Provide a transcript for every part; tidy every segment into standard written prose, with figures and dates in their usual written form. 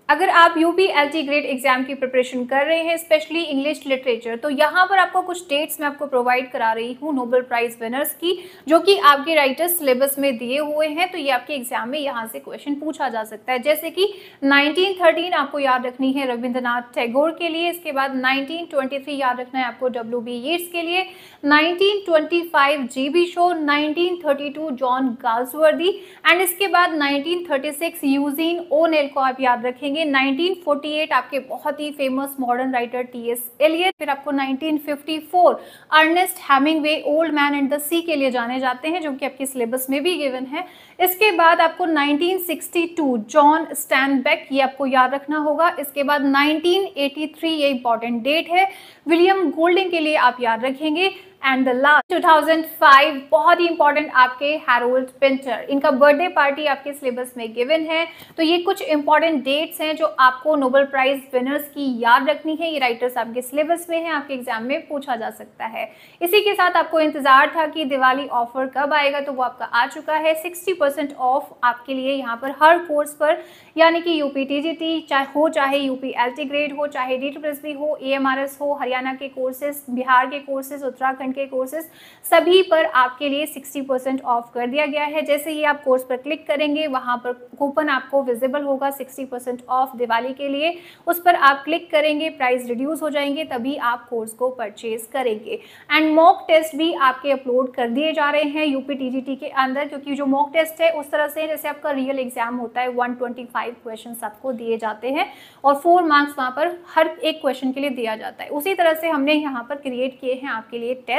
अगर आप यूपीएलटी grade exam की प्रिपरेशन कर रहे हैं, स्पेशली इंग्लिश लिटरेचर, तो यहाँ पर आपको कुछ डेट्स मैं आपको प्रोवाइड करा रही हूँ नोबेल प्राइज विनर्स की, जो कि आपके राइटर्स सिलेबस में दिए हुए हैं। तो ये आपके एग्जाम में यहाँ से क्वेश्चन पूछा जा सकता है। जैसे कि 1913 आपको याद रखनी है रविंद्रनाथ टैगोर के लिए, इसके बाद 1923 याद रखना है आपको डब्ल्यू.बी. येट्स के लिए, 1925 GB. Show, 1932 John Galsworthy, and इसके बाद 1936 यूजीन ओनेल को आप याद रखेंगे। 1948 आपके बहुत ही famous modern writer T S. Eliot. फिर आपको 1954 Ernest Hemingway Old Man and the Sea के लिए जाने जाते हैं, जो कि आपके सिलेबस में भी गिवन है। इसके बाद आपको 1962 जॉन स्टैनबेक, ये आपको याद रखना होगा। इसके बाद 1983, ये इंपॉर्टेंट डेट है, विलियम गोल्डिंग के लिए आप याद रखेंगे। एंड द लास्ट 2005 बहुत ही इंपॉर्टेंट आपके हैरोल्ड पिंटर, इनका बर्थडे पार्टी आपके सिलेबस में गिवन है। तो ये कुछ इंपॉर्टेंट डेट्स हैं जो आपको नोबेल प्राइज विनर्स की याद रखनी है। ये राइटर्स आपके सिलेबस में है, आपके एग्जाम में पूछा जा सकता है। इसी के साथ आपको इंतजार था कि दिवाली ऑफर कब आएगा, तो वो आपका आ चुका है। 60% ऑफ आपके लिए यहाँ पर हर कोर्स पर, यानी कि यूपी-टीजीटी चाहे यूपी-एलटी ग्रेड हो, चाहे DSSB हो, AMRS हो, हरियाणा के कोर्सेज, बिहार के कोर्सेज, उत्तराखंड के कोर्सेज, सभी पर आपके लिए 60% ऑफ कर दिया गया है। जैसे ही आप कोर्स पर क्लिक करेंगे, वहां पर कूपन आपको विजिबल होगा 60% ऑफ दिवाली के लिए, उस पर आप क्लिक करेंगे, प्राइस रिड्यूस हो जाएंगे, तभी आप कोर्स को परचेज करेंगे। एंड मॉक टेस्ट भी आपके अपलोड कर दिए जा रहे हैं यूपी-टीजीटी के अंदर, क्योंकि जो मॉक टेस्ट है उस तरह से जैसे आपका रियल एग्जाम होता है, 125 क्वेश्चन आपको दिए जाते हैं और 4 मार्क्स वहां पर हर एक क्वेश्चन के लिए दिया जाता है। उसी तरह से हमने यहाँ पर क्रिएट किए हैं आपके लिए टेस्ट,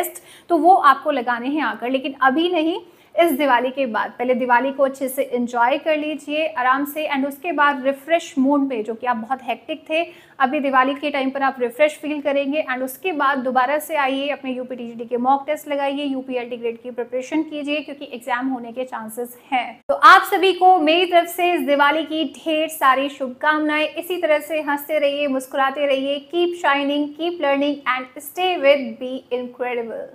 तो वो आपको लगाने हैं आकर, लेकिन अभी नहीं, इस दिवाली के बाद। पहले दिवाली को अच्छे से एंजॉय कर लीजिए आराम से, एंड उसके बाद रिफ्रेश मूड में, जो कि आप बहुत हेक्टिक थे, अभी दिवाली के टाइम पर आप रिफ्रेश फील करेंगे, एंड उसके बाद दोबारा से आइए, अपने यूपी-टीजीटी के मॉक टेस्ट लगाइए, यूपी-एलटी ग्रेड की प्रिपरेशन कीजिए, क्योंकि एग्जाम होने के चांसेस हैं। तो आप सभी को मेरी तरफ से इस दिवाली की ढेर सारी शुभकामनाएं। इसी तरह से हंसते रहिए, मुस्कुराते रहिए, keep shining, keep learning and stay with be incredible.